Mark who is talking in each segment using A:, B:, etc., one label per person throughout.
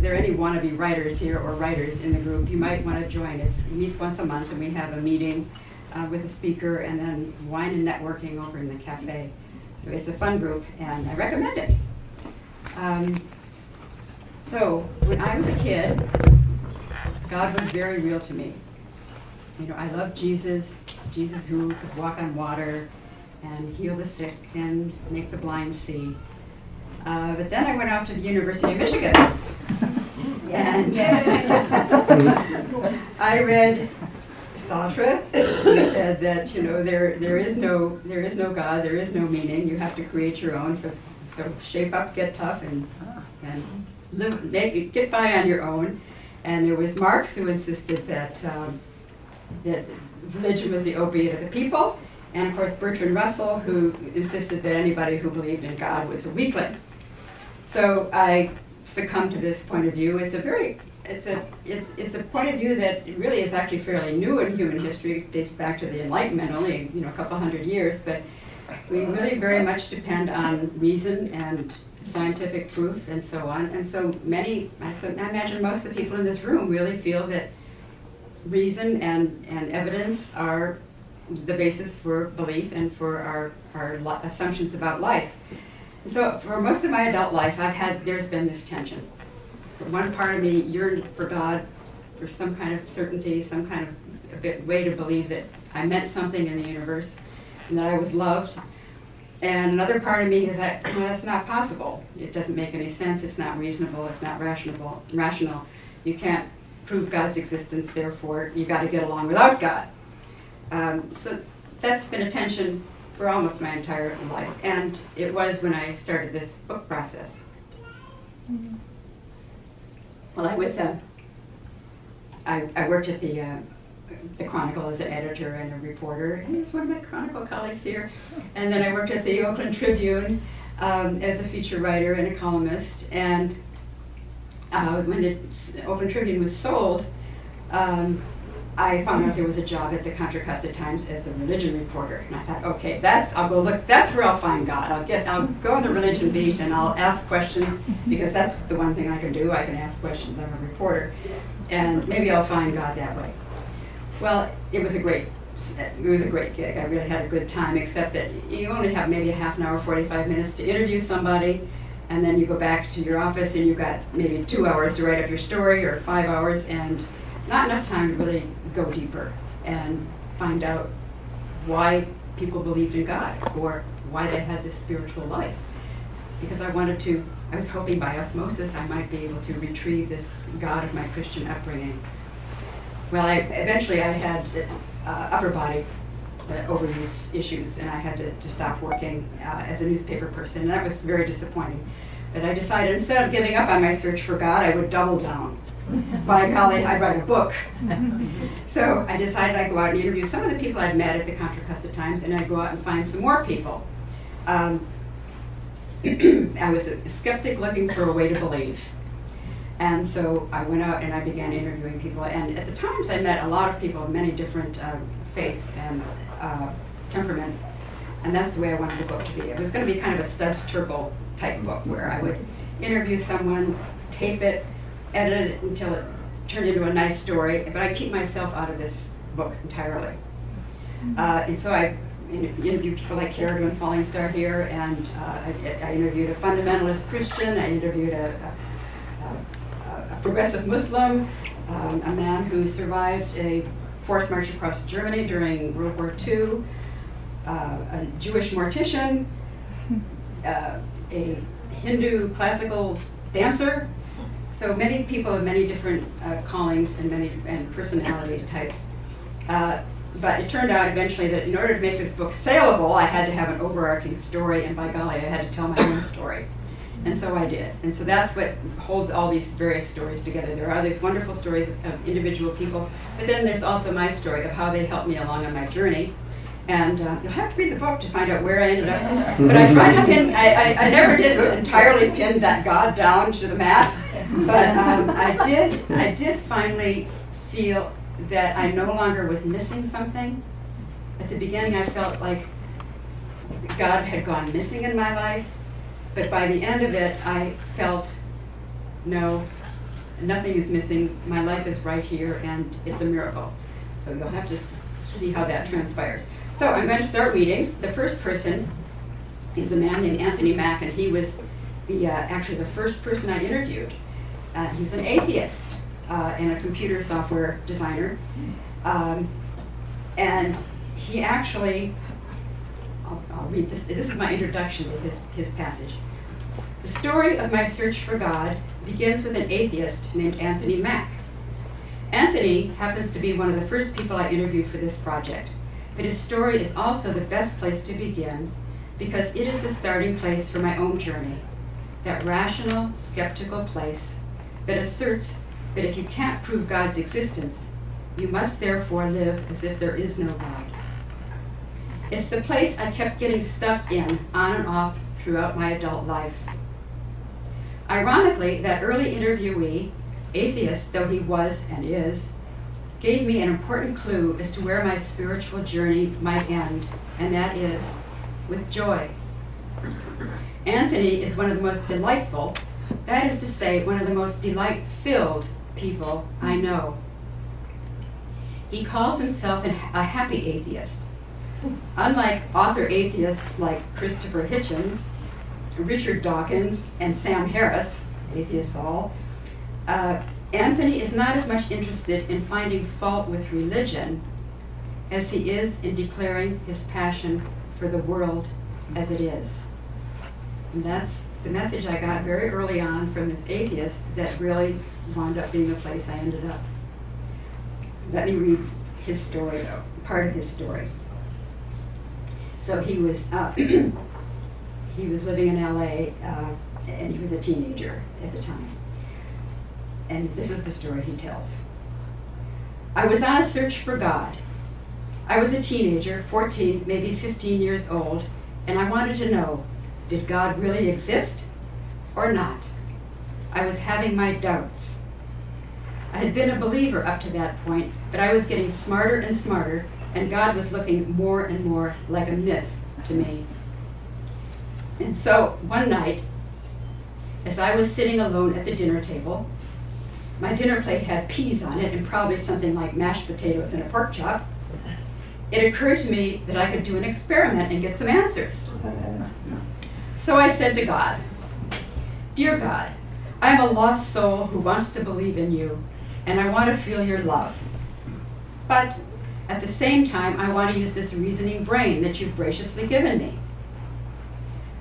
A: there are any wannabe writers here or writers in the group, you might want to join. It meets once a month, and we have a meeting with a speaker, and then wine and networking over in the cafe. So it's a fun group, and I recommend it. So when I was a kid, God was very real to me. You know, I loved Jesus who could walk on water and heal the sick and make the blind see. But then I went off to the University of Michigan. And I read Sartre, who said that, you know, there is no God, there is no meaning. You have to create your own. So shape up, get tough, and live, get by on your own. And there was Marx, who insisted that that religion was the opiate of the people, and of course Bertrand Russell, who insisted that anybody who believed in God was a weakling. So I succumbed to this point of view. It's a point of view that really is actually fairly new in human history. It dates back to the Enlightenment, only a couple hundred years, but we really very much depend on reason and scientific proof and so on. And so I imagine most of the people in this room really feel that reason and evidence are the basis for belief and for our assumptions about life. And so for most of my adult life, there's been this tension. One part of me yearned for God, for some kind of certainty, some kind of way to believe that I meant something in the universe and that I was loved. And another part of me thought, well, that's not possible. It doesn't make any sense. It's not reasonable. It's not rational. You can't prove God's existence, therefore you got to get along without God. So that's been a tension for almost my entire life, and it was when I started this book process. Mm-hmm. Well, I worked at the Chronicle as an editor and a reporter, and he was one of my Chronicle colleagues here. And then I worked at the Oakland Tribune as a feature writer and a columnist. And when the Oakland Tribune was sold, I found out there was a job at the Contra Costa Times as a religion reporter. And I thought, okay, I'll go look, that's where I'll find God. I'll go on the religion beat and I'll ask questions, because that's the one thing I can do. I can ask questions. I'm a reporter. And maybe I'll find God that way. Well, it was a great gig. I really had a good time, except that you only have maybe a half an hour, 45 minutes to interview somebody, and then you go back to your office and you've got maybe 2 hours to write up your story, or 5 hours, and not enough time to really go deeper and find out why people believed in God or why they had this spiritual life. Because I was hoping by osmosis I might be able to retrieve this God of my Christian upbringing. Well, eventually I had upper body overuse issues, and I had to stop working as a newspaper person, and that was very disappointing. But I decided, instead of giving up on my search for God, I would double down. By golly, I'd write a book. So I decided I'd go out and interview some of the people I'd met at the Contra Costa Times, and I'd go out and find some more people. I was a skeptic looking for a way to believe. And so I went out and I began interviewing people. And at the Times, I met a lot of people of many different faiths and temperaments. And that's the way I wanted the book to be. It was going to be kind of a Stubbs Terkel type book, where I would interview someone, tape it, edit it until it turned into a nice story, but I keep myself out of this book entirely. And so I interviewed people like Carradine and Falling Star here, and I interviewed a fundamentalist Christian, I interviewed a progressive Muslim, a man who survived a forced march across Germany during World War II, a Jewish mortician, a Hindu classical dancer. So many people of many different callings and personality types. But it turned out eventually that in order to make this book saleable, I had to have an overarching story, and by golly, I had to tell my own story. And so I did. And so that's what holds all these various stories together. There are these wonderful stories of individual people, but then there's also my story of how they helped me along on my journey. And you'll have to read the book to find out where I ended up. But I tried to pin, I never did entirely pin that God down to the mat, but I did finally feel that I no longer was missing something. At the beginning, I felt like God had gone missing in my life, but by the end of it, I felt, no, Nothing is missing. My life is right here, and it's a miracle. So you'll have to see how that transpires. So I'm going to start reading. The first person is a man named Anthony Mack, and he was actually the first person I interviewed. He was an atheist and a computer software designer. And he actually, I'll read this. This is my introduction to his passage. The story of my search for God begins with an atheist named Anthony Mack. Anthony happens to be one of the first people I interviewed for this project, but his story is also the best place to begin because it is the starting place for my own journey, that rational, skeptical place that asserts that if you can't prove God's existence, you must therefore live as if there is no God. It's the place I kept getting stuck in on and off throughout my adult life. Ironically, that early interviewee, atheist though he was and is, gave me an important clue as to where my spiritual journey might end, and that is with joy. Anthony is one of the most delightful, that is to say, one of the most delight-filled people I know. He calls himself a happy atheist. Unlike author atheists like Christopher Hitchens, Richard Dawkins, and Sam Harris, atheists all, Anthony is not as much interested in finding fault with religion as he is in declaring his passion for the world as it is. And that's the message I got very early on from this atheist that really wound up being the place I ended up. Let me read his story, though, part of his story. So he was living in LA, and he was a teenager at the time. And this is the story he tells. I was on a search for God. I was a teenager, 14, maybe 15 years old, and I wanted to know, did God really exist or not? I was having my doubts. I had been a believer up to that point, but I was getting smarter and smarter, and God was looking more and more like a myth to me. And so one night, as I was sitting alone at the dinner table, my dinner plate had peas on it and probably something like mashed potatoes and a pork chop, it occurred to me that I could do an experiment and get some answers. So I said to God, "Dear God, I am a lost soul who wants to believe in you, and I want to feel your love. But at the same time, I want to use this reasoning brain that you've graciously given me.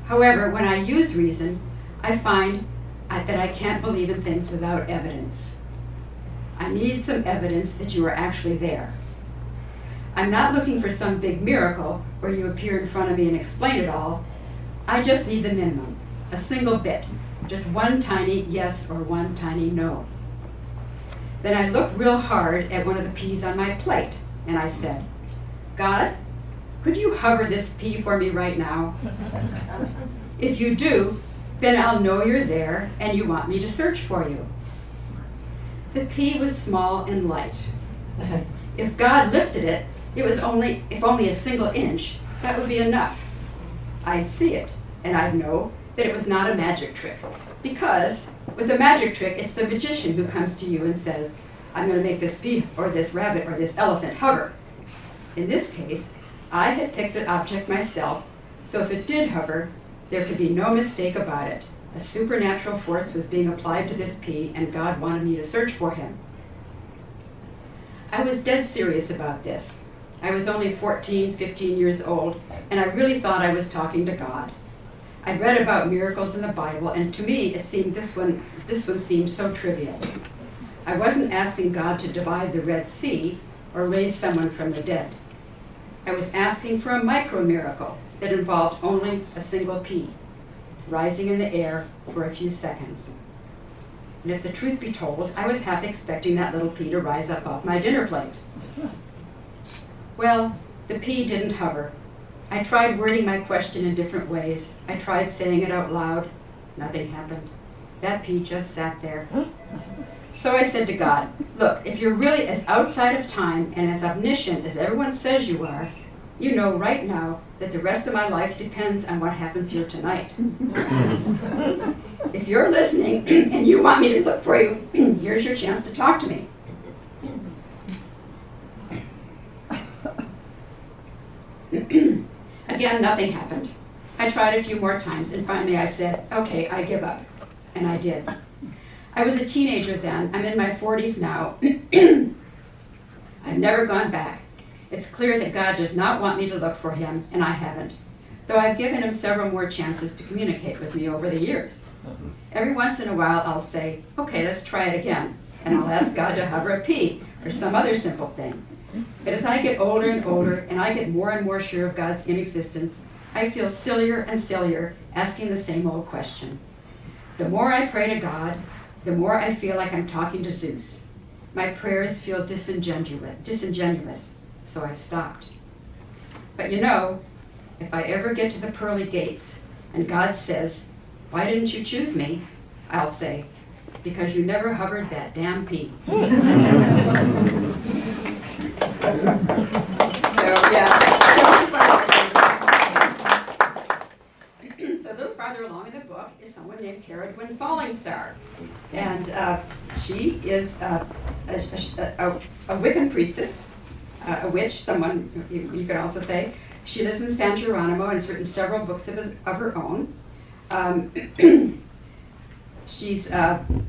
A: However, when I use reason, I find that I can't believe in things without evidence. I need some evidence that you are actually there. I'm not looking for some big miracle where you appear in front of me and explain it all. I just need the minimum, a single bit, just one tiny yes or one tiny no." Then I looked real hard at one of the peas on my plate, and I said, "God, could you hover this pea for me right now? If you do, then I'll know you're there and you want me to search for you." The pea was small and light. If God lifted it, if only a single inch, that would be enough. I'd see it, and I'd know that it was not a magic trick. Because with a magic trick, it's the magician who comes to you and says, "I'm going to make this bee or this rabbit or this elephant hover." In this case, I had picked the object myself, so if it did hover, there could be no mistake about it. A supernatural force was being applied to this pea, and God wanted me to search for him. I was dead serious about this. I was only 14, 15 years old, and I really thought I was talking to God. I'd read about miracles in the Bible, and to me, it seemed this one seemed so trivial. I wasn't asking God to divide the Red Sea or raise someone from the dead. I was asking for a micro-miracle that involved only a single pea, rising in the air for a few seconds. And if the truth be told, I was half expecting that little pea to rise up off my dinner plate. Well, the pea didn't hover. I tried wording my question in different ways. I tried saying it out loud. Nothing happened. That pea just sat there. So I said to God, "Look, if you're really as outside of time and as omniscient as everyone says you are, you know right now that the rest of my life depends on what happens here tonight. If you're listening and you want me to look for you here's your chance to talk to me. Again, nothing happened. I tried a few more times, and finally I said, okay, I give up. And I did. I was a teenager then. I'm in my 40s now. I've never gone back. It's clear that God does not want me to look for him, and I haven't, though I've given him several more chances to communicate with me over the years. Every once in a while I'll say, okay, let's try it again, and I'll ask God to hover a P or some other simple thing. But as I get older and older, and I get more and more sure of God's inexistence, I feel sillier and sillier asking the same old question. The more I pray to God, the more I feel like I'm talking to Zeus. My prayers feel disingenuous, so I stopped. But you know, if I ever get to the pearly gates and God says, why didn't you choose me? I'll say, because you never hovered that damn P. So a little farther along in the book is someone named Cara Gwyn Falling Star. And she is a Wiccan priestess, a witch, someone you could also say. She lives in San Geronimo and has written several books of her own. She's practiced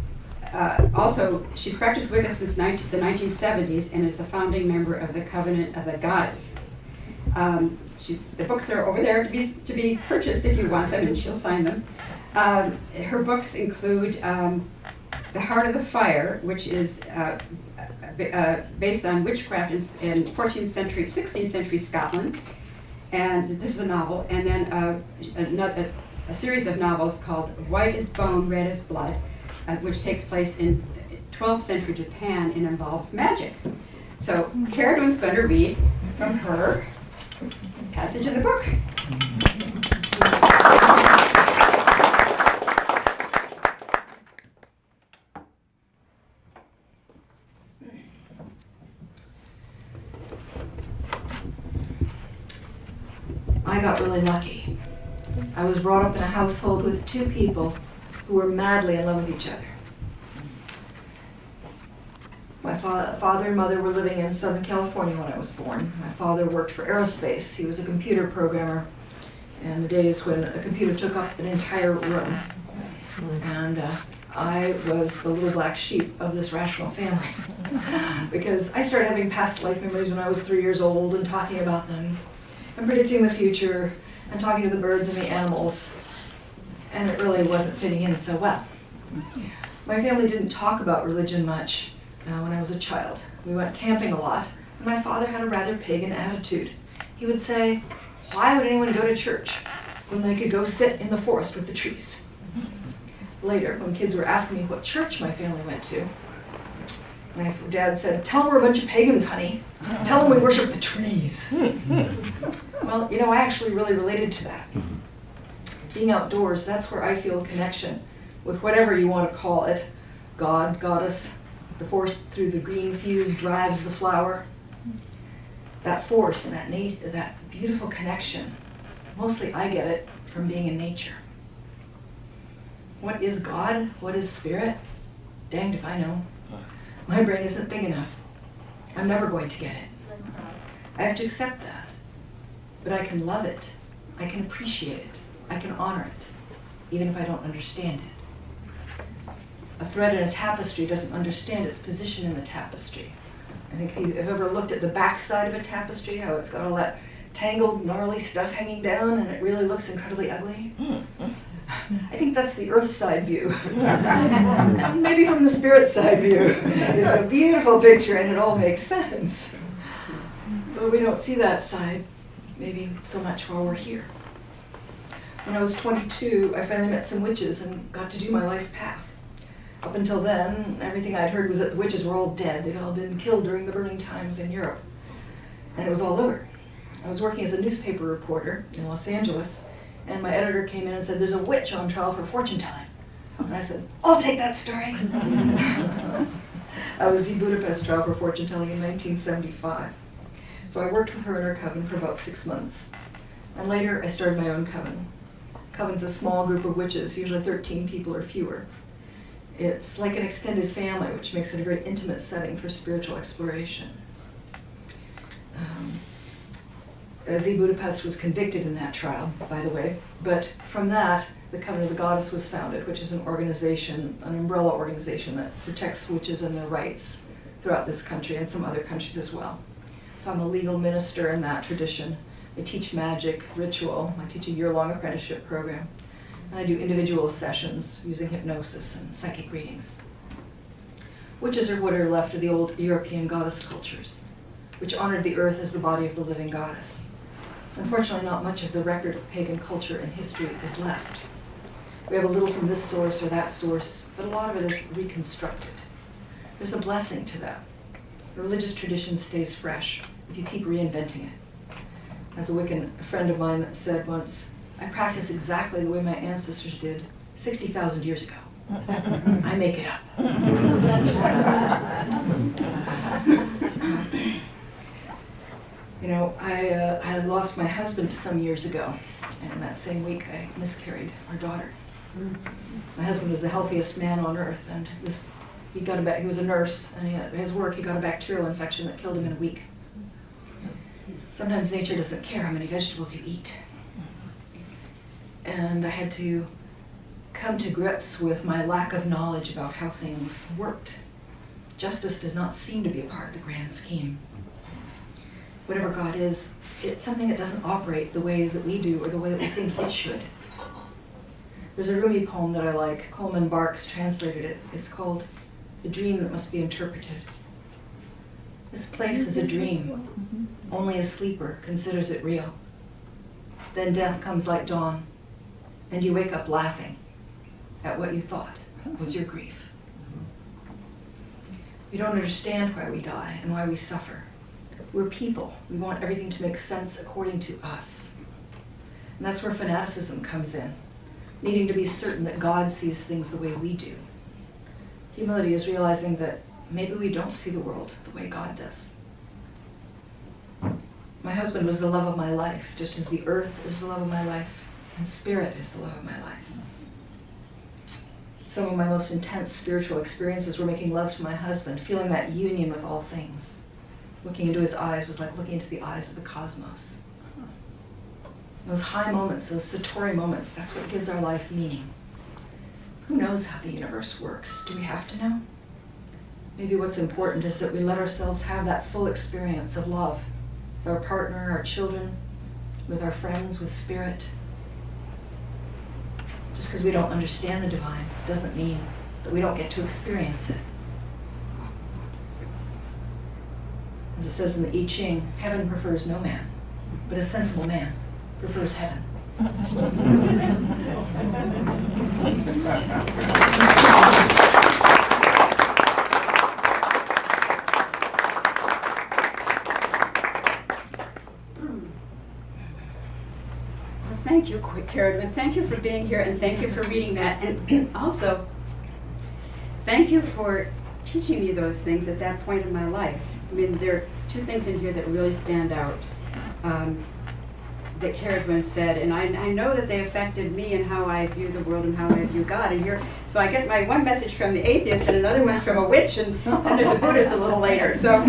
A: Wicca since the 1970s and is a founding member of the Covenant of the Goddess. The books are over there to be purchased if you want them, and she'll sign them. Her books include The Heart of the Fire, which is based on witchcraft in 14th century, 16th century Scotland, and this is a novel, and then a series of novels called White as Bone, Red as Blood, which takes place in 12th century Japan and involves magic. So Cara Gwyn's going to read from her passage in the book.
B: I got really lucky. I was brought up in a household with two people who were madly in love with each other. My father and mother were living in Southern California when I was born. My father worked for aerospace. He was a computer programmer in the days when a computer took up an entire room. And I was the little black sheep of this rational family because I started having past life memories when I was 3 years old and talking about them and predicting the future and talking to the birds and the animals, and it really wasn't fitting in so well. My family didn't talk about religion much when I was a child. We went camping a lot, and my father had a rather pagan attitude. He would say, why would anyone go to church when they could go sit in the forest with the trees? Later, when kids were asking me what church my family went to, my dad said, tell them we're a bunch of pagans, honey. Tell them we worship the trees. Well, you know, I actually really related to that. Being outdoors, that's where I feel a connection with whatever you want to call it. God, goddess, the force through the green fuse drives the flower. That force, that beautiful connection, mostly I get it from being in nature. What is God? What is spirit? Danged if I know. My brain isn't big enough. I'm never going to get it. I have to accept that. But I can love it. I can appreciate it. I can honor it, even if I don't understand it. A thread in a tapestry doesn't understand its position in the tapestry. I think if you've ever looked at the back side of a tapestry, how it's got all that tangled, gnarly stuff hanging down, and it really looks incredibly ugly. I think that's the earth side view. Maybe from the spirit side view. It's a beautiful picture and it all makes sense. But we don't see that side maybe so much while we're here. When I was 22, I finally met some witches and got to do my life path. Up until then, everything I'd heard was that the witches were all dead. They'd all been killed during the burning times in Europe. And it was all over. I was working as a newspaper reporter in Los Angeles, and my editor came in and said, there's a witch on trial for fortune telling. And I said, I'll take that story. I was in Budapest trial for fortune telling in 1975. So I worked with her in her coven for about 6 months. And later I started my own coven. Coven's a small group of witches, usually 13 people or fewer. It's like an extended family, which makes it a very intimate setting for spiritual exploration. Z Budapest was convicted in that trial, by the way, but from that, the Covenant of the Goddess was founded, which is an organization, an umbrella organization that protects witches and their rights throughout this country and some other countries as well. So I'm a legal minister in that tradition. I teach magic, ritual, I teach a year-long apprenticeship program, and I do individual sessions using hypnosis and psychic readings. Witches are what are left of the old European goddess cultures, which honored the earth as the body of the living goddess. Unfortunately, not much of the record of pagan culture and history is left. We have a little from this source or that source, but a lot of it is reconstructed. There's a blessing to that. The religious tradition stays fresh if you keep reinventing it. As a Wiccan friend of mine said once, I practice exactly the way my ancestors did 60,000 years ago. I make it up. You know, I lost my husband some years ago, and that same week I miscarried our daughter. My husband was the healthiest man on earth, and he was a nurse, and at his work he got a bacterial infection that killed him in a week. Sometimes nature doesn't care how many vegetables you eat. And I had to come to grips with my lack of knowledge about how things worked. Justice does not seem to be a part of the grand scheme. Whatever God is, it's something that doesn't operate the way that we do or the way that we think it should. There's a Rumi poem that I like. Coleman Barks translated it. It's called The Dream That Must Be Interpreted. This place is a dream. Only a sleeper considers it real. Then death comes like dawn, and you wake up laughing at what you thought was your grief. We don't understand why we die and why we suffer. We're people. We want everything to make sense according to us. And that's where fanaticism comes in, needing to be certain that God sees things the way we do. Humility is realizing that maybe we don't see the world the way God does. My husband was the love of my life, just as the earth is the love of my life, and spirit is the love of my life. Some of my most intense spiritual experiences were making love to my husband, feeling that union with all things. Looking into his eyes was like looking into the eyes of the cosmos. Those high moments, those satori moments, that's what gives our life meaning. Who knows how the universe works? Do we have to know? Maybe what's important is that we let ourselves have that full experience of love with our partner, our children, with our friends, with spirit. Just because we don't understand the divine doesn't mean that we don't get to experience it. As it says in the I Ching, heaven prefers no man, but a sensible man prefers heaven.
A: Thank you, Karen. Thank you for being here, and thank you for reading that. And also, thank you for teaching me those things at that point in my life. I mean, there are two things in here that really stand out that Karen said, and I know that they affected me and how I view the world and how I view God. And so I get my one message from the atheist and another one from a witch, and there's a Buddhist a little later. So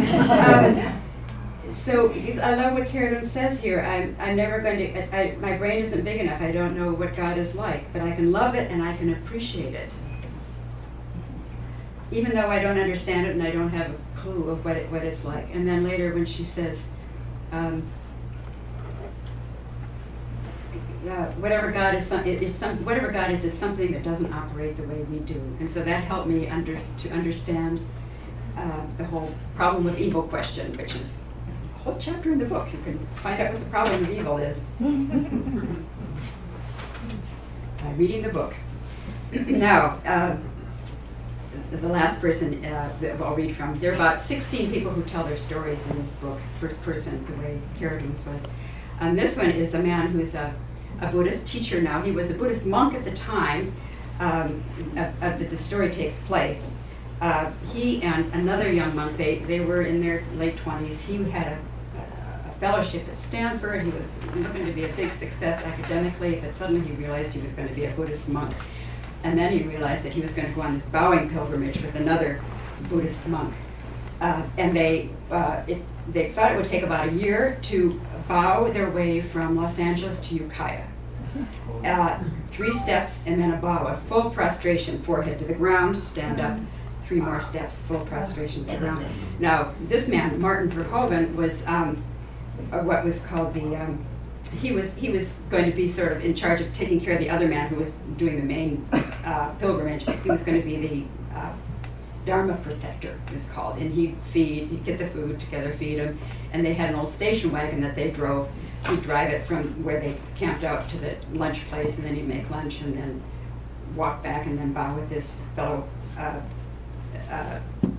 A: I love what Karen says here. I'm never going to, my brain isn't big enough. I don't know what God is like, but I can love it and I can appreciate it. Even though I don't understand it and I don't have a clue of what it's like. And then later when she says, whatever God is, whatever God is, it's something that doesn't operate the way we do. And so that helped me to understand the whole problem with evil question, which is a whole chapter in the book. You can find out what the problem of evil is by reading the book. Now, the last person that I'll read from, there are about 16 people who tell their stories in this book, first person, the way Carradines was. This one is a man who's a Buddhist teacher now. He was a Buddhist monk at the time that the story takes place. He and another young monk, they were in their late 20s. He had a fellowship at Stanford. He was looking to be a big success academically, but suddenly he realized he was going to be a Buddhist monk. And then he realized that he was going to go on this bowing pilgrimage with another Buddhist monk. And they thought it would take about a year to bow their way from Los Angeles to Ukiah. 3 steps and then a bow, a full prostration, forehead to the ground, stand up, 3 more steps, full prostration to the ground. Now, this man, Martin Verhoeven, was what was called the, he was going to be sort of in charge of taking care of the other man who was doing the main pilgrimage. He was going to be the Dharma protector, it's called, and he'd get the food together, feed him, and they had an old station wagon that they drove. He'd drive it from where they camped out to the lunch place, and then he'd make lunch and then walk back and then bow with his fellow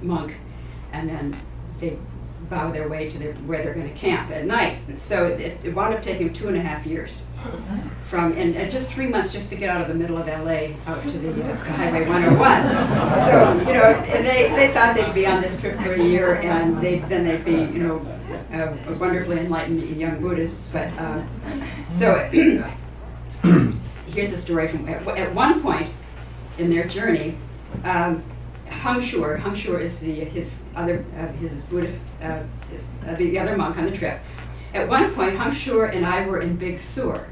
A: monk, and then they bow their way to where they're going to camp at night. And so it wound up taking 2.5 years and just 3 months just to get out of the middle of LA out to the Highway 101. So, and they thought they'd be on this trip for a year, and then they'd be, wonderfully enlightened young Buddhists. But so here's a story from at one point in their journey. Hung Shur is his Buddhist, the other monk on the trip. At one point, Hung Shur and I were in Big Sur.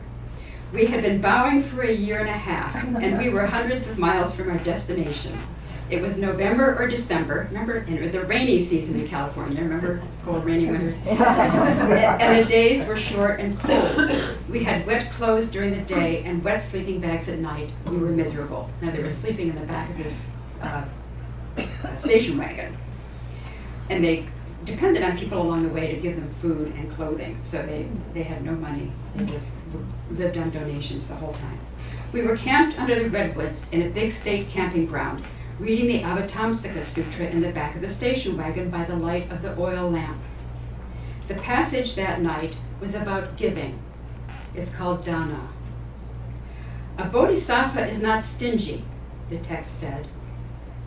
A: We had been bowing for a year and a half, and we were hundreds of miles from our destination. It was November or December, remember, in the rainy season in California, remember cold, rainy winters? And the days were short and cold. We had wet clothes during the day and wet sleeping bags at night. We were miserable. Now, they were sleeping in the back of this station wagon, and they depended on people along the way to give them food and clothing, so they had no money. They just lived on donations the whole time. We were camped under the redwoods in a big state camping ground, reading the Avatamsaka Sutra in the back of the station wagon by the light of the oil lamp. The passage that night was about giving. It's called dana. A bodhisattva is not stingy, the text said.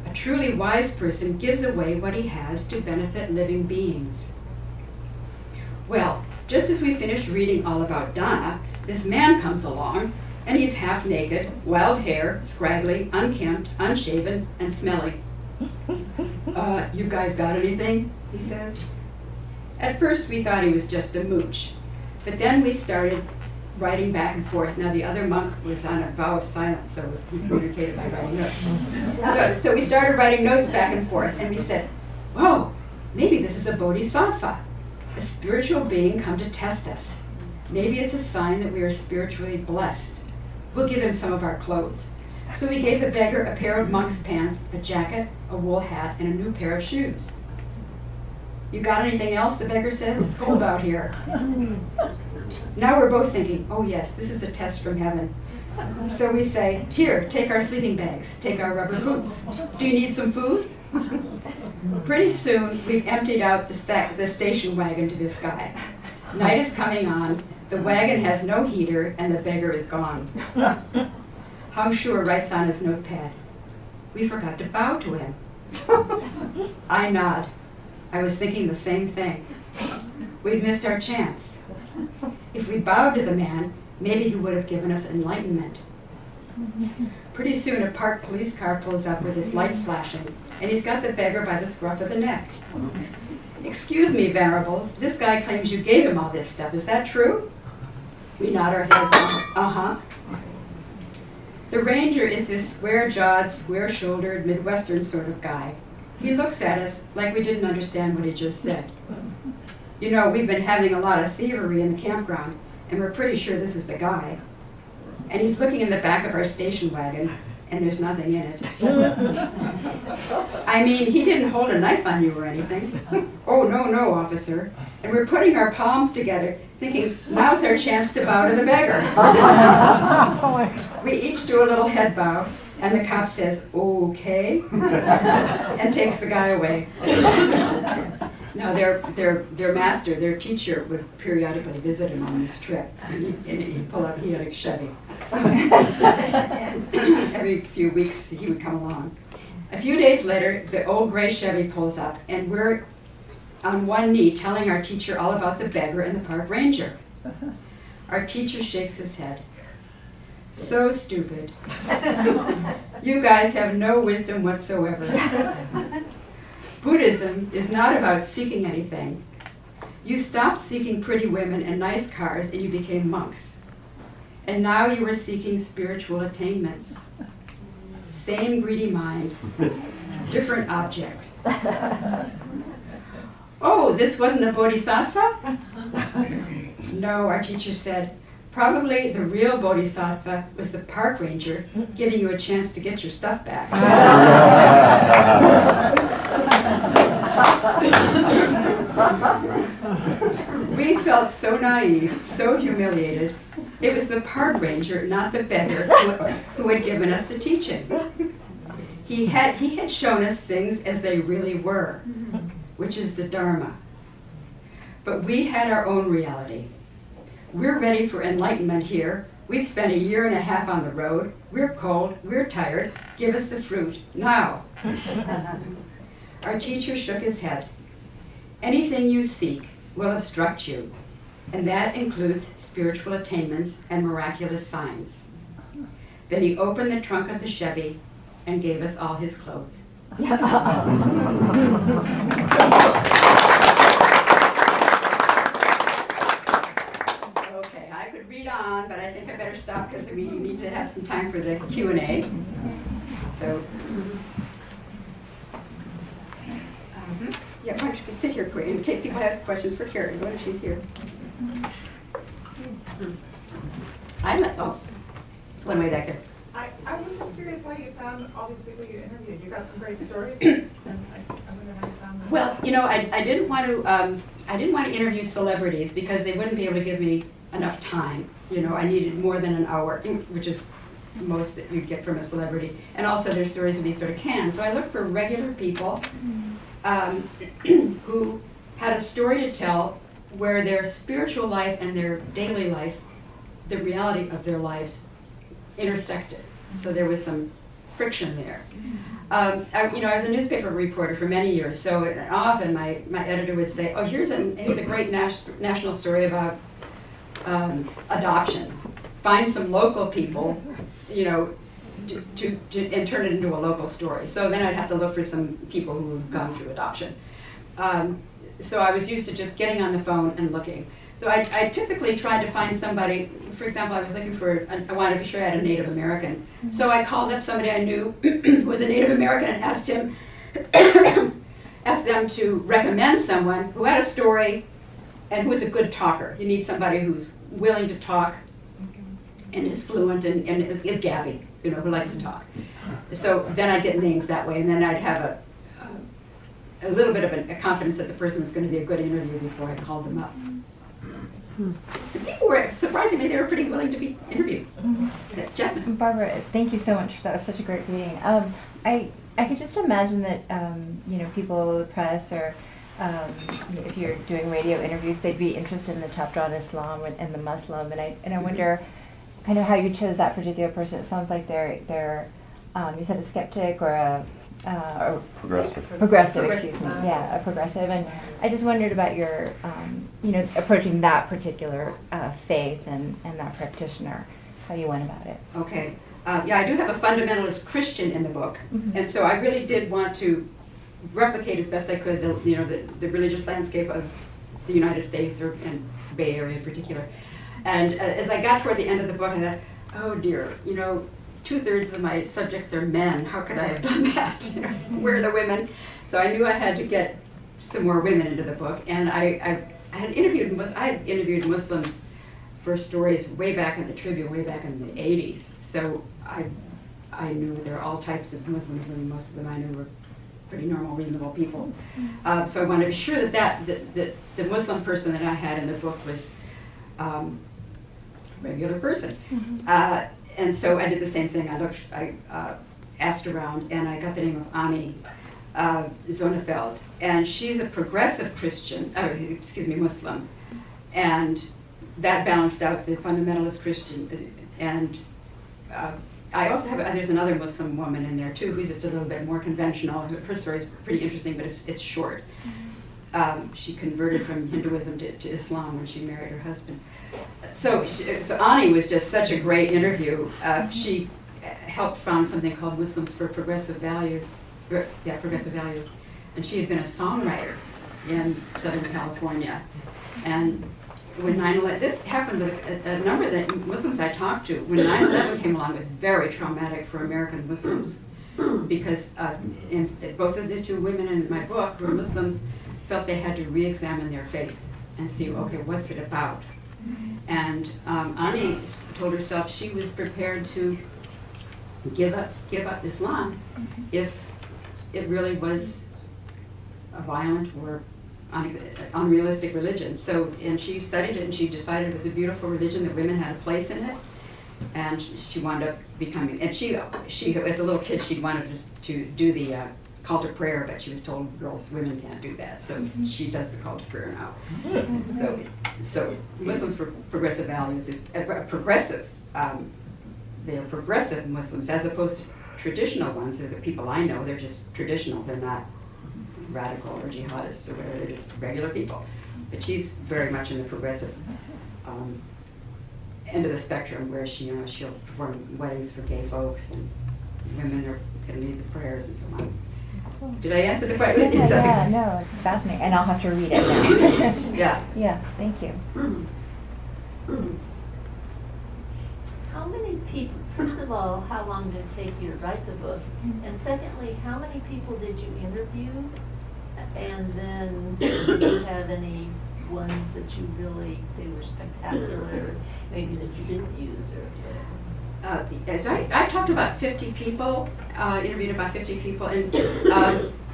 A: A truly wise person gives away what he has to benefit living beings. Well, just as we finished reading all about dana, this man comes along, and he's half naked, wild hair, scraggly, unkempt, unshaven, and smelly. You guys got anything? He says. At first we thought he was just a mooch, but then we started writing back and forth. Now the other monk was on a vow of silence, so he communicated by writing notes. So we started writing notes back and forth, and we said, whoa, maybe this is a bodhisattva, a spiritual being come to test us. Maybe it's a sign that we are spiritually blessed. We'll give him some of our clothes. So we gave the beggar a pair of monk's pants, a jacket, a wool hat, and a new pair of shoes. You got anything else? The beggar says. It's cold out here. Now we're both thinking, oh yes, this is a test from heaven. So we say, here, take our sleeping bags, take our rubber boots. Do you need some food? Pretty soon, we've emptied out the station wagon to this guy. Night is coming on, the wagon has no heater, and the beggar is gone. Hung Shur writes on his notepad, we forgot to bow to him. I nod. I was thinking the same thing. We'd missed our chance. If we bowed to the man, maybe he would have given us enlightenment. Pretty soon a parked police car pulls up with its lights flashing, and he's got the beggar by the scruff of the neck. Excuse me, venerables, this guy claims you gave him all this stuff. Is that true? We nod our heads. Uh-huh. The ranger is this square-jawed, square-shouldered, Midwestern sort of guy. He looks at us like we didn't understand what he just said. You know, we've been having a lot of thievery in the campground, and we're pretty sure this is the guy. And he's looking in the back of our station wagon, and there's nothing in it. I mean, he didn't hold a knife on you or anything. Oh, no, officer. And we're putting our palms together, thinking, now's our chance to bow to the beggar. We each do a little head bow, and the cop says, okay, and takes the guy away. Now, their master, their teacher, would periodically visit him on this trip, and he'd pull up, he had a Chevy. Every few weeks, he would come along. A few days later, the old gray Chevy pulls up, and we're on one knee telling our teacher all about the beggar and the park ranger. Our teacher shakes his head. So stupid. You guys have no wisdom whatsoever. Buddhism is not about seeking anything. You stopped seeking pretty women and nice cars and you became monks. And now you are seeking spiritual attainments. Same greedy mind, different object. Oh, this wasn't a bodhisattva? No, our teacher said, probably the real bodhisattva was the park ranger giving you a chance to get your stuff back. We felt so naive, so humiliated. It was the park ranger, not the beggar, who had given us the teaching. He had shown us things as they really were, which is the Dharma. But we had our own reality. We're ready for enlightenment here. We've spent 1.5 years on the road. We're cold, we're tired. Give us the fruit, now. Our teacher shook his head. Anything you seek will obstruct you, and that includes spiritual attainments and miraculous signs. Then he opened the trunk of the Chevy and gave us all his clothes. Okay, I could read on, but I think I better stop because we need to have some time for the Q&A. So, yeah, why don't you sit here, quick, in case people have questions for Karen. What if she's here? It's one way back there.
C: I was just curious how you found all these people you interviewed. You got some great stories. I wonder how you found them.
A: Well, you know, I didn't want to interview celebrities because they wouldn't be able to give me enough time. You know, I needed more than an hour, which is most that you'd get from a celebrity. And also their stories would be sort of canned. So I looked for regular people who had a story to tell where their spiritual life and their daily life, the reality of their lives, intersected. So there was some friction there. I was a newspaper reporter for many years, so often my editor would say, oh, here's a great national story about adoption. Find some local people, you know, and turn it into a local story. So then I'd have to look for some people who had gone through adoption. So I was used to just getting on the phone and looking. So I typically tried to find somebody. For example, I was looking for, I wanted to be sure I had a Native American. So I called up somebody I knew who was a Native American and asked them to recommend someone who had a story and who is a good talker. You need somebody who's willing to talk and is fluent and is gabby, you know, who likes to talk. So then I'd get names that way, and then I'd have a little bit of a confidence that the person was going to be a good interview before I called them up. The people were, surprisingly, they were pretty willing to be interviewed. Jasmine.
D: Barbara, thank you so much. That was such a great reading. I could just imagine that, people, the press, or if you're doing radio interviews, they'd be interested in the chapter on Islam and the Muslim. And I wonder kind of how you chose that particular person. It sounds like they're you said a skeptic or a progressive, excuse me. Yeah, a progressive. And I just wondered about your, approaching that particular faith and that practitioner, how you went about it.
A: Okay. I do have a fundamentalist Christian in the book, and so I really did want to replicate as best I could the religious landscape of the United States and Bay Area in particular. And as I got toward the end of the book, I thought, oh dear, 2/3 of my subjects are men. How could I have done that? Where are the women? So I knew I had to get some more women into the book, and I had interviewed Muslims for stories way back in the Tribune, way back in the 80s. So I knew there are all types of Muslims, and most of them I knew were pretty normal, reasonable people. So I wanted to be sure that the Muslim person that I had in the book was a regular person. And so I did the same thing. I asked around, and I got the name of Ani Zonefeld, and she's a progressive Muslim, and that balanced out the fundamentalist Christian. And I also have, there's another Muslim woman in there too, who's just a little bit more conventional. Her story is pretty interesting, but it's short. She converted from Hinduism to Islam when she married her husband. So Ani was just such a great interview. She helped found something called Muslims for Progressive Values. Progressive Values. And she had been a songwriter in Southern California. And when 9/11, this happened with a number of the Muslims I talked to. When 9/11 came along, it was very traumatic for American Muslims because both of the two women in my book who were Muslims felt they had to re-examine their faith and see, okay, what's it about? And Ani told herself she was prepared to give up Islam if it really was a violent or unrealistic religion. So, and she studied it and she decided it was a beautiful religion, that women had a place in it. And she wound up becoming, and she as a little kid, she wanted to do the call to prayer, but she was told women can't do that. So she does the call to prayer now. So Muslims for Progressive Values is progressive. They are progressive Muslims as opposed to traditional ones, or the people I know, they're just traditional. They're not radical or jihadists or whatever, they're just regular people. But she's very much in the progressive end of the spectrum, where she'll perform weddings for gay folks, and women can lead the prayers and so on. Did I answer the question?
D: Yeah, no, it's fascinating, and I'll have to read it now.
A: Yeah.
D: Yeah, thank you.
E: How many people, first of all, how long did it take you to write the book? And secondly, how many people did you interview? And then, did you have any ones that you really, they were spectacular, maybe that you didn't use or whatever?
A: So I talked to about 50 people, interviewed about 50 people, and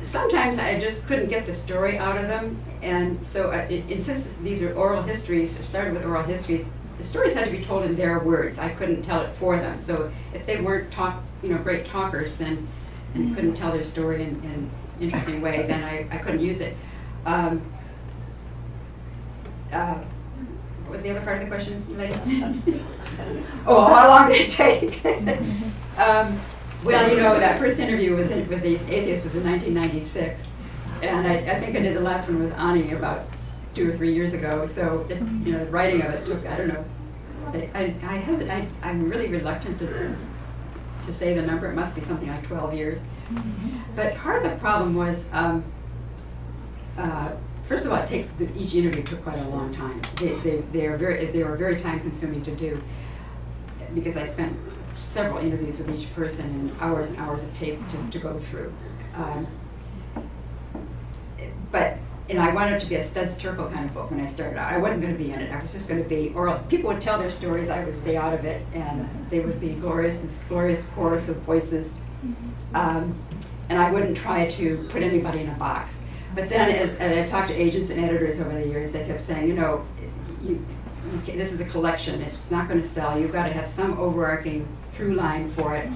A: sometimes I just couldn't get the story out of them. And so, since these are oral histories, started with oral histories, the stories had to be told in their words. I couldn't tell it for them. So if they weren't great talkers, then and couldn't tell their story in an interesting way, then I couldn't use it. What was the other part of the question, Lady? Oh, how long did it take? Well, that first interview with the atheist was in 1996, and I think I did the last one with Ani about 2 or 3 years ago. So, the writing of it took, I don't know. I'm really reluctant to say the number. It must be something like 12 years. But part of the problem was, first of all, each interview took quite a long time. They were very time consuming to do, because I spent several interviews with each person and hours of tape to go through. And I wanted it to be a Studs Terkel kind of book when I started out. I wasn't going to be in it. I was just going to be oral. People would tell their stories. I would stay out of it, and they would be glorious chorus of voices. And I wouldn't try to put anybody in a box. But then, as I talked to agents and editors over the years, they kept saying, this is a collection. It's not going to sell. You've got to have some overarching through line for it.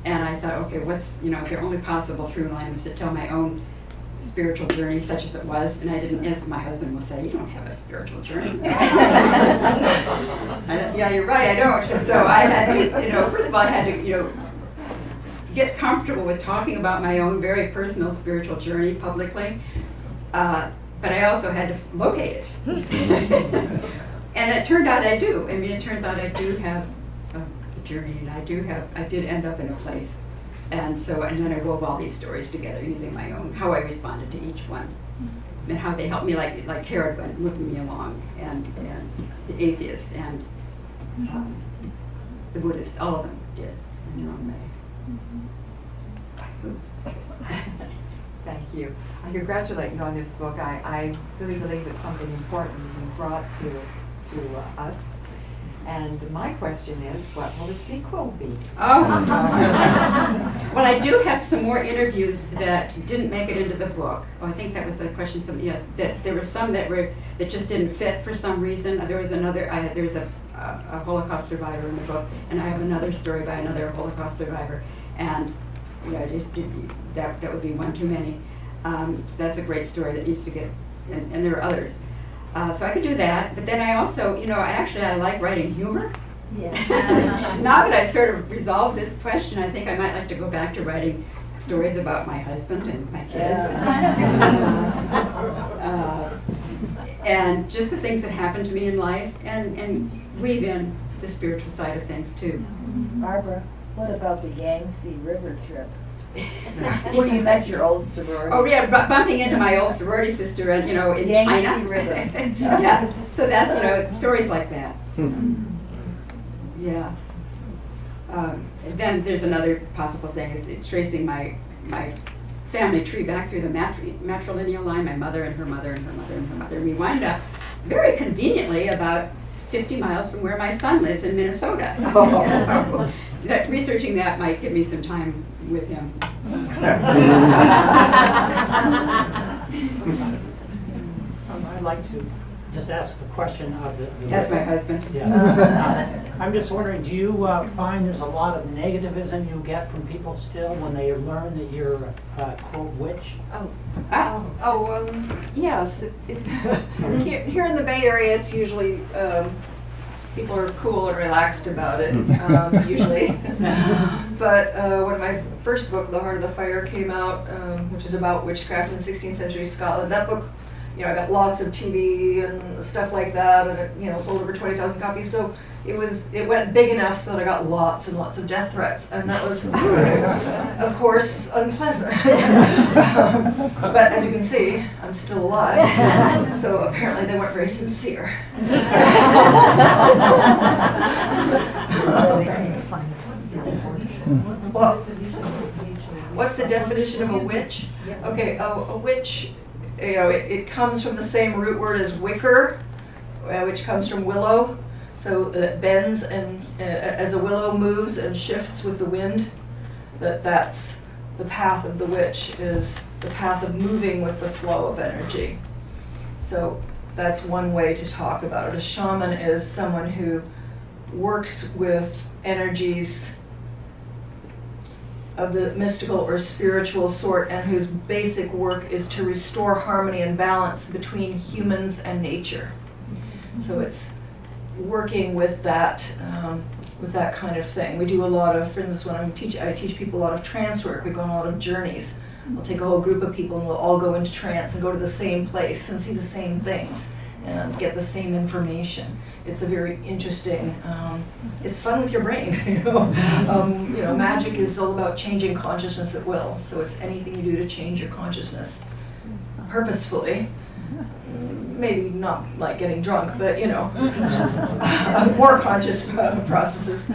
A: And I thought, okay, what's the only possible through line was to tell my own spiritual journey, such as it was, and I didn't, as my husband will say, you don't have a spiritual journey. Yeah, you're right, I don't. So I had to, first of all, I had to, get comfortable with talking about my own very personal spiritual journey publicly, but I also had to locate it. And it turned out I do. It turns out I do have a journey, and I did end up in a place. And then I wove all these stories together using my own, how I responded to each one, and how they helped me, like Herod went moving me along, and the atheist, and the Buddhist, all of them did in their own way.
F: Thank you. I congratulate you on this book. I really believe it's something important you brought to us. And my question is, what will the sequel be?
A: Oh. Well, I do have some more interviews that didn't make it into the book. Oh, I think that was a question. That there were some that just didn't fit for some reason. There was a Holocaust survivor in the book, and I have another story by another Holocaust survivor, and that would be one too many. So that's a great story that needs to get, and there are others. So I could do that, but then I also, I like writing humor.
E: Yeah.
A: Now that I've sort of resolved this question, I think I might like to go back to writing stories about my husband and my kids. And just the things that happened to me in life, and weave in the spiritual side of things too.
D: Barbara,
G: What about the Yangtze River trip? Where you met your old sorority?
A: Oh, yeah, bumping into my old sorority sister, and, in
G: Yangtze
A: China.
G: River.
A: Yeah, so that's, stories like that. Yeah. Then there's another possible thing, is tracing my family tree back through the matrilineal line, my mother and her mother and her mother and her mother. And we wind up very conveniently about 50 miles from where my son lives in Minnesota. So researching that might give me some time with him.
H: I'd like to just ask a question of the.
A: That's my husband.
H: Yes. I'm just wondering, do you find there's a lot of negativism you get from people still when they learn that you're a quote witch?
B: Yes. Here in the Bay Area, it's usually, people are cool and relaxed about it, usually. But when my first book, The Heart of the Fire, came out, which is about witchcraft in 16th century Scotland, that book, I got lots of TV and stuff like that, and it, sold over 20,000 copies. So it went big enough so that I got lots and lots of death threats, and that was, of course, unpleasant. But as you can see, I'm still alive, so apparently they weren't very sincere. Well, what's the definition of a witch? Okay, a witch, it comes from the same root word as wicker, which comes from willow. So it bends, and as a willow moves and shifts with the wind, that's the path of the witch, is the path of moving with the flow of energy. So that's one way to talk about it. A shaman is someone who works with energies of the mystical or spiritual sort, and whose basic work is to restore harmony and balance between humans and nature. So it's working with that kind of thing. We do a lot of, for instance, when I teach people a lot of trance work. We go on a lot of journeys. I'll take a whole group of people and we'll all go into trance and go to the same place and see the same things and get the same information. It's a very interesting, it's fun with your brain, magic is all about changing consciousness at will. So it's anything you do to change your consciousness purposefully. Maybe not like getting drunk, but more conscious processes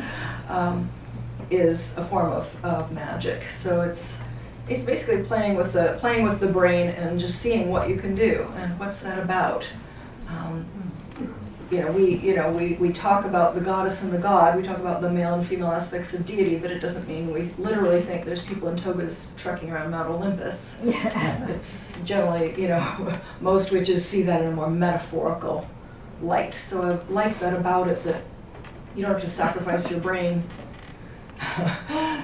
B: is a form of magic. So it's basically playing with the brain and just seeing what you can do and what's that about. We talk about the goddess and the god. We talk about the male and female aspects of deity, but it doesn't mean we literally think there's people in togas trekking around Mount Olympus. It's generally, most witches see that in a more metaphorical light. So I like that about it, that you don't have to sacrifice your brain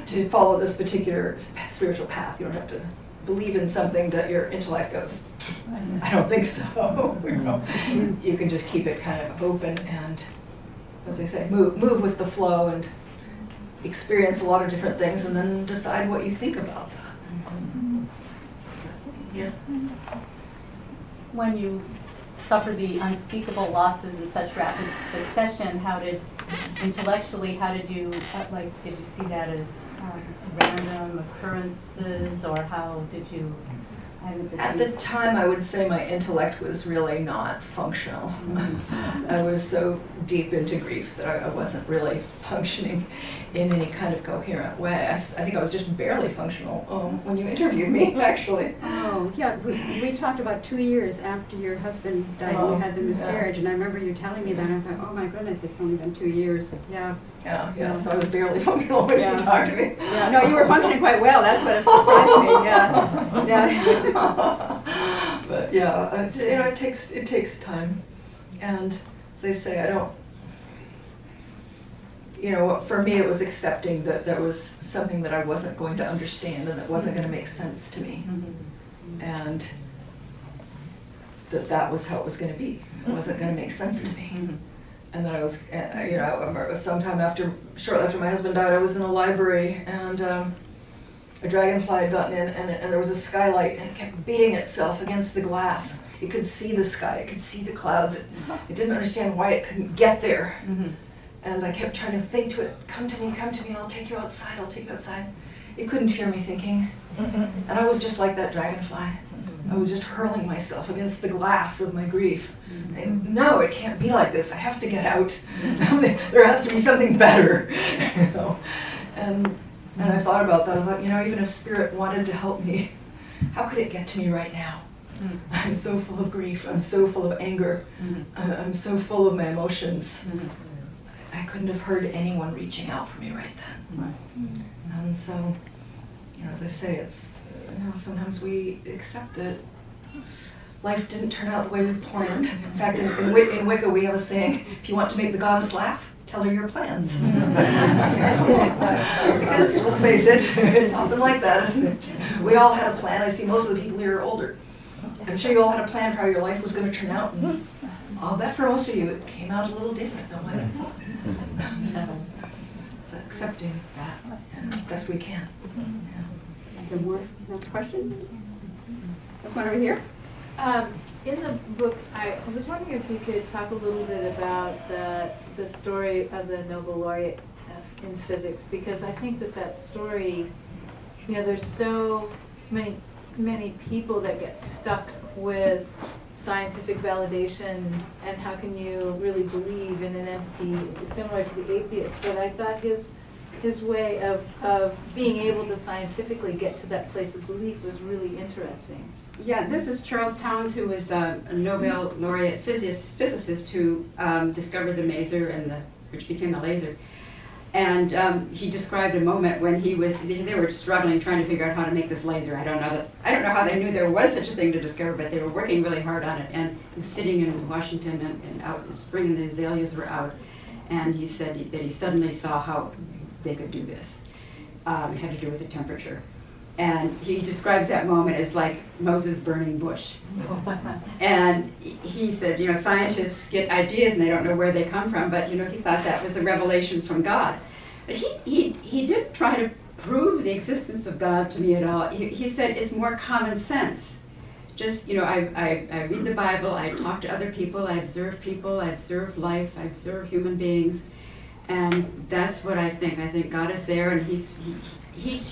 B: to follow this particular spiritual path. You don't have to believe in something that your intellect goes, I don't think so. You can just keep it kind of open and, as I say, move with the flow and experience a lot of different things, and then decide what you think about that. Yeah.
I: When you suffered the unspeakable losses in such rapid succession, intellectually, how did you, did you see that as random occurrences, or how did you?
B: At the time, I would say my intellect was really not functional. Mm-hmm. I was so deep into grief that I wasn't really functioning in any kind of coherent way. I think I was just barely functional when you interviewed me, actually.
A: Oh, yeah, we talked about 2 years after your husband died and you had the miscarriage, and I remember you telling me that, and I thought, oh my goodness, it's only been 2 years. Yeah.
B: Yeah, so I was barely functional when she talked to me.
A: Yeah, no, you were functioning quite well, that's what surprised me, yeah.
B: But yeah, it takes time. And as I say, I don't, for me it was accepting that there was something that I wasn't going to understand and that wasn't going to make sense to me. Mm-hmm. And that was how it was going to be. It wasn't going to make sense to me. Mm-hmm. And then I was, I remember it was shortly after my husband died, I was in a library, and a dragonfly had gotten in, and there was a skylight, and it kept beating itself against the glass. It could see the sky, it could see the clouds. It didn't understand why it couldn't get there. Mm-hmm. And I kept trying to think to it, come to me, and I'll take you outside, I'll take you outside. It couldn't hear me thinking. And I was just like that dragonfly. I was just hurling myself against the glass of my grief. No, it can't be like this. I have to get out. There has to be something better. You know? And I thought about that. I thought, even if Spirit wanted to help me, how could it get to me right now? I'm so full of grief. I'm so full of anger. I'm so full of my emotions. I couldn't have heard anyone reaching out for me right then. And so, as I say, it's sometimes we accept that life didn't turn out the way we planned. In fact, in Wicca we have a saying: if you want to make the goddess laugh, tell her your plans. Because let's face it, it's often like that, isn't it? We all had a plan. I see most of the people here are older. I'm sure you all had a plan for how your life was going to turn out. And I'll bet for most of you it came out a little different than what I thought. So accepting that as best we can.
A: Is there more question? There's one over here.
E: In the book, I was wondering if you could talk a little bit about the story of the Nobel laureate in physics, because I think that story, there's so many people that get stuck with scientific validation, and how can you really believe in an entity similar to the atheist. But I thought his way of being able to scientifically get to that place of belief was really interesting.
A: Yeah, this is Charles Towns, who was a Nobel laureate physicist who discovered the maser which became the laser. And he described a moment when they were struggling trying to figure out how to make this laser. I don't know how they knew there was such a thing to discover, but they were working really hard on it. And he was sitting in Washington and out in spring, and the azaleas were out. And he said that he suddenly saw how they could do this. It had to do with the temperature. And he describes that moment as like Moses burning bush. And he said, scientists get ideas and they don't know where they come from, but he thought that was a revelation from God. But he didn't try to prove the existence of God to me at all. He said it's more common sense. Just, I read the Bible, I talk to other people, I observe life, I observe human beings, and that's what I think. I think God is there, and he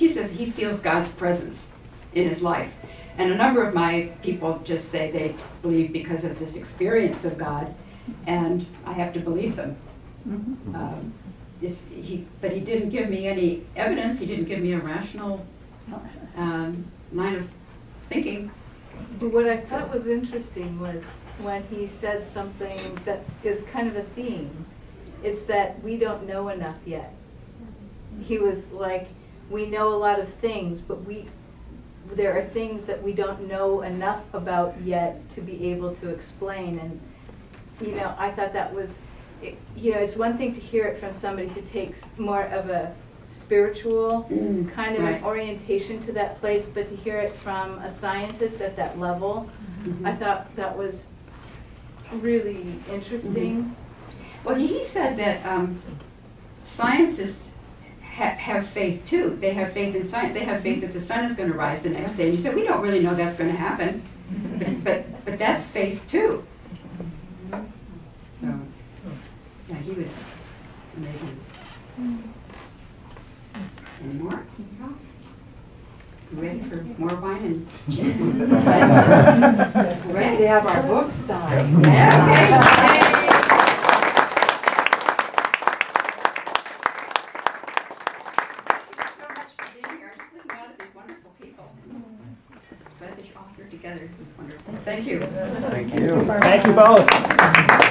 A: says he feels God's presence in his life. And a number of my people just say they believe because of this experience of God, and I have to believe them. But he didn't give me any evidence. He didn't give me a rational line of thinking.
E: But what I thought was interesting was when he said something that is kind of a theme. It's that we don't know enough yet. He was like, we know a lot of things, but there are things that we don't know enough about yet to be able to explain. And I thought that was, it's one thing to hear it from somebody who takes more of a spiritual kind of an orientation to that place, but to hear it from a scientist at that level, I thought that was really interesting.
A: Well, he said that scientists have faith too. They have faith in science. They have faith that the sun is going to rise the next day. And he said, we don't really know that's going to happen, but that's faith too. So, yeah, he was amazing. Any more? Ready for more wine and cheese?
F: Ready to have our books signed.
A: Yeah. Glad that you all here together. This is wonderful. Thank you.
H: Thank you both.